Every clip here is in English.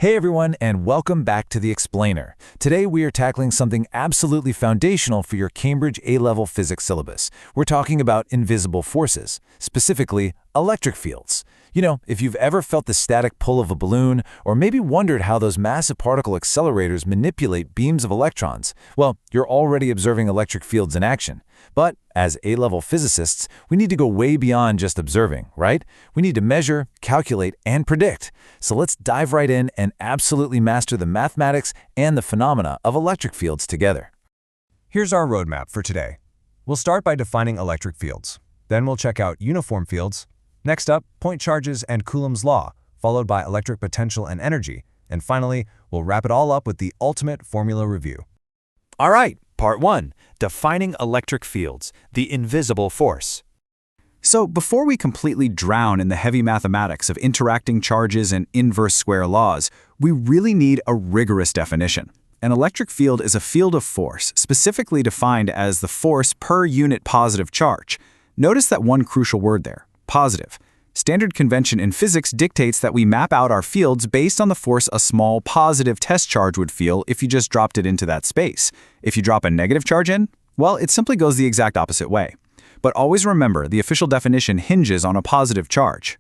Hey everyone, and welcome back to The Explainer. Today we are tackling something absolutely foundational for your Cambridge A-level physics syllabus. We're talking about invisible forces, specifically electric fields. You know, if you've ever felt the static pull of a balloon, or maybe wondered how those massive particle accelerators manipulate beams of electrons, well, you're already observing electric fields in action. But as A-level physicists, we need to go way beyond just observing, right? We need to measure, calculate, and predict. So let's dive right in and absolutely master the mathematics and the phenomena of electric fields together. Here's our roadmap for today. We'll start by defining electric fields. Then we'll check out uniform fields. Next up, point charges and Coulomb's law, followed by electric potential and energy. And finally, we'll wrap it all up with the ultimate formula review. All right, part 1, defining electric fields, the invisible force. So before we completely drown in the heavy mathematics of interacting charges and inverse square laws, we really need a rigorous definition. An electric field is a field of force, specifically defined as the force per unit positive charge. Notice that one crucial word there, positive. Standard convention in physics dictates that we map out our fields based on the force a small positive test charge would feel if you just dropped it into that space. If you drop a negative charge in, well, it simply goes the exact opposite way. But always remember, the official definition hinges on a positive charge.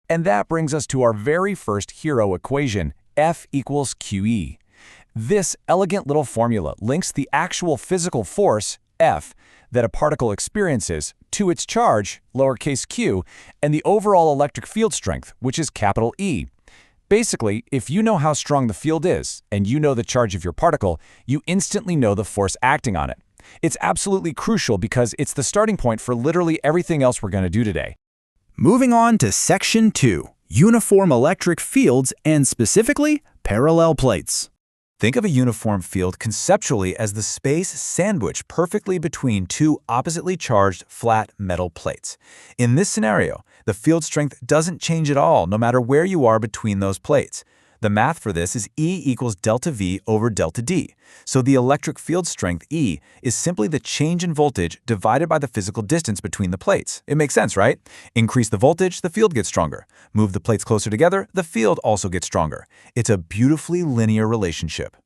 And that brings us to our very first hero equation, F equals QE. This elegant little formula links the actual physical force, F, that a particle experiences to its charge, lowercase q, and the overall electric field strength, which is capital E. Basically, if you know how strong the field is, and you know the charge of your particle, you instantly know the force acting on it. It's absolutely crucial because it's the starting point for literally everything else we're going to do today. Moving on to Section 2, uniform electric fields and specifically parallel plates. Think of a uniform field conceptually as the space sandwiched perfectly between two oppositely charged flat metal plates. In this scenario, the field strength doesn't change at all no matter where you are between those plates. The math for this is E equals delta V over delta D. So the electric field strength, E, is simply the change in voltage divided by the physical distance between the plates. It makes sense, right? Increase the voltage, the field gets stronger. Move the plates closer together, the field also gets stronger. It's a beautifully linear relationship.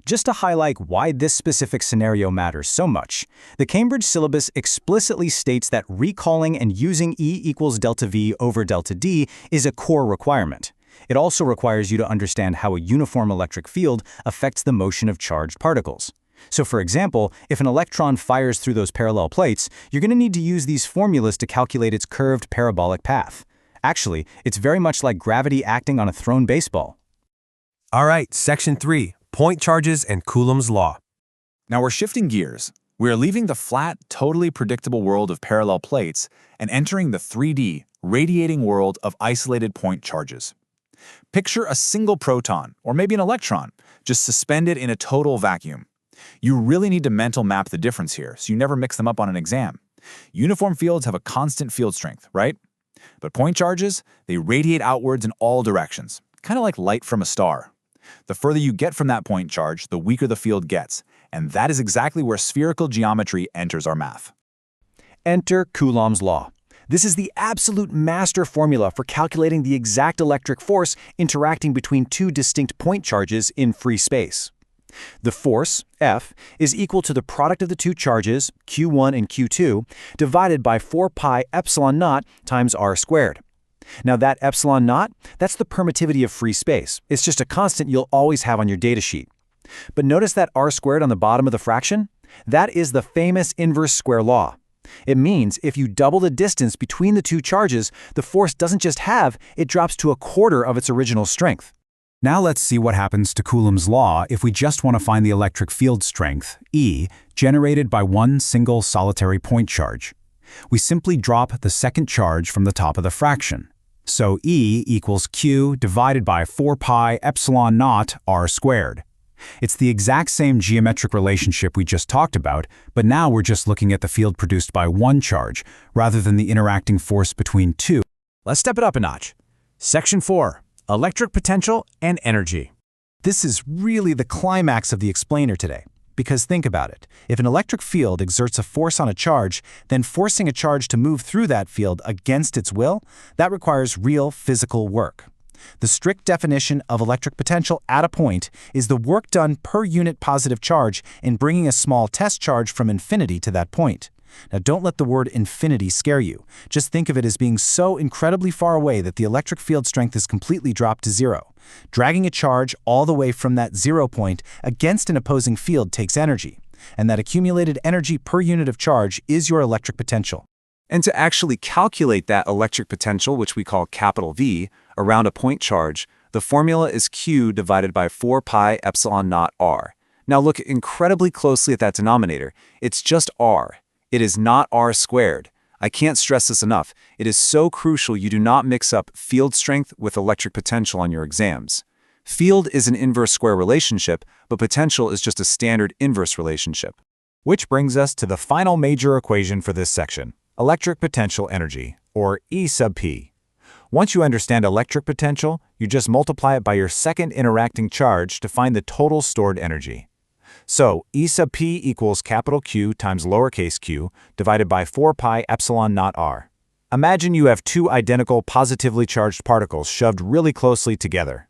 Just to highlight why this specific scenario matters so much, the Cambridge syllabus explicitly states that recalling and using E equals delta V over delta D is a core requirement. It also requires you to understand how a uniform electric field affects the motion of charged particles. So for example, if an electron fires through those parallel plates, you're going to need to use these formulas to calculate its curved parabolic path. Actually, it's very much like gravity acting on a thrown baseball. All right, Section 3, point charges and Coulomb's law. Now we're shifting gears. We're leaving the flat, totally predictable world of parallel plates and entering the 3D, radiating world of isolated point charges. Picture a single proton, or maybe an electron, just suspended in a total vacuum. You really need to mental map the difference here, so you never mix them up on an exam. Uniform fields have a constant field strength, right? But point charges, they radiate outwards in all directions, kind of like light from a star. The further you get from that point charge, the weaker the field gets, and that is exactly where spherical geometry enters our math. Enter Coulomb's law. This is the absolute master formula for calculating the exact electric force interacting between two distinct point charges in free space. The force, F, is equal to the product of the two charges, Q1 and Q2, divided by 4 pi epsilon naught times r squared. Now that epsilon naught, that's the permittivity of free space. It's just a constant you'll always have on your datasheet. But notice that r squared on the bottom of the fraction? That is the famous inverse square law. It means if you double the distance between the two charges, the force doesn't just halve, it drops to a quarter of its original strength. Now let's see what happens to Coulomb's law if we just want to find the electric field strength, E, generated by one single solitary point charge. We simply drop the second charge from the top of the fraction. So E equals Q divided by 4 pi epsilon naught r squared. It's the exact same geometric relationship we just talked about, but now we're just looking at the field produced by one charge, rather than the interacting force between two. Let's step it up a notch. Section 4, electric potential and energy. This is really the climax of the explainer today. Because think about it. If an electric field exerts a force on a charge, then forcing a charge to move through that field against its will, that requires real physical work. The strict definition of electric potential at a point is the work done per unit positive charge in bringing a small test charge from infinity to that point. Now, don't let the word infinity scare you. Just think of it as being so incredibly far away that the electric field strength is completely dropped to zero. Dragging a charge all the way from that 0 point against an opposing field takes energy, and that accumulated energy per unit of charge is your electric potential. And to actually calculate that electric potential, which we call capital V, around a point charge, the formula is Q divided by 4 pi epsilon naught R. Now look incredibly closely at that denominator. It's just R. It is not R squared. I can't stress this enough. It is so crucial you do not mix up field strength with electric potential on your exams. Field is an inverse square relationship, but potential is just a standard inverse relationship. Which brings us to the final major equation for this section, electric potential energy, or E sub P. Once you understand electric potential, you just multiply it by your second interacting charge to find the total stored energy. So, E sub P equals capital Q times lowercase q divided by 4 pi epsilon naught R. Imagine you have two identical positively charged particles shoved really closely together.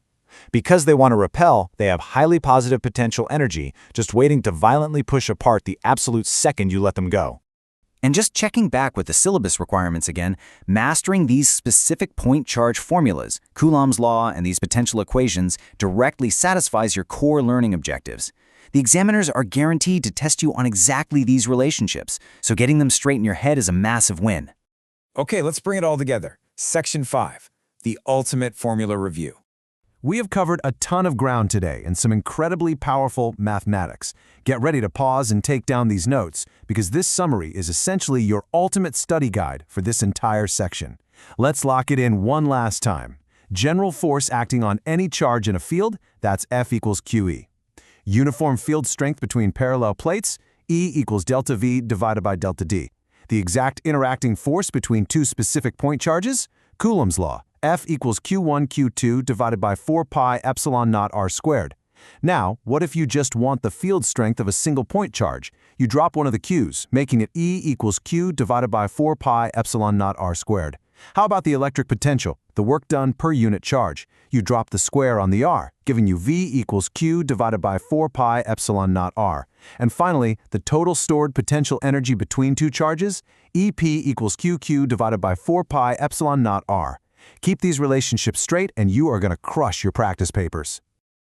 Because they want to repel, they have highly positive potential energy, just waiting to violently push apart the absolute second you let them go. And just checking back with the syllabus requirements again, mastering these specific point charge formulas, Coulomb's law and these potential equations, directly satisfies your core learning objectives. The examiners are guaranteed to test you on exactly these relationships, so getting them straight in your head is a massive win. Okay, let's bring it all together. Section 5, the ultimate formula review. We have covered a ton of ground today and some incredibly powerful mathematics. Get ready to pause and take down these notes, because this summary is essentially your ultimate study guide for this entire section. Let's lock it in one last time. General force acting on any charge in a field, that's F equals QE. Uniform field strength between parallel plates, E equals delta V divided by delta D. The exact interacting force between two specific point charges, Coulomb's law, F equals Q1 Q2 divided by 4 pi epsilon naught R squared. Now, what if you just want the field strength of a single point charge? You drop one of the Q's, making it E equals Q divided by 4 pi epsilon naught R squared. How about the electric potential, the work done per unit charge? You drop the square on the R, giving you V equals Q divided by 4 pi epsilon naught R. And finally, the total stored potential energy between two charges, EP equals QQ divided by 4 pi epsilon naught R. Keep these relationships straight and you are going to crush your practice papers.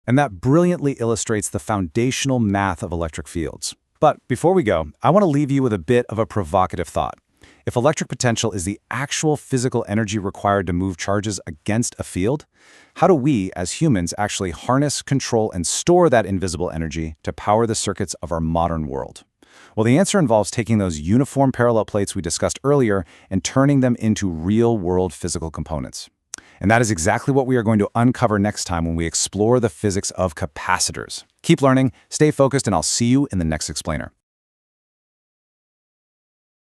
And that brilliantly illustrates the foundational math of electric fields. But before we go, I want to leave you with a bit of a provocative thought. If electric potential is the actual physical energy required to move charges against a field, how do we, as humans, actually harness, control, and store that invisible energy to power the circuits of our modern world? Well, the answer involves taking those uniform parallel plates we discussed earlier and turning them into real-world physical components. And that is exactly what we are going to uncover next time when we explore the physics of capacitors. Keep learning, stay focused, and I'll see you in the next explainer.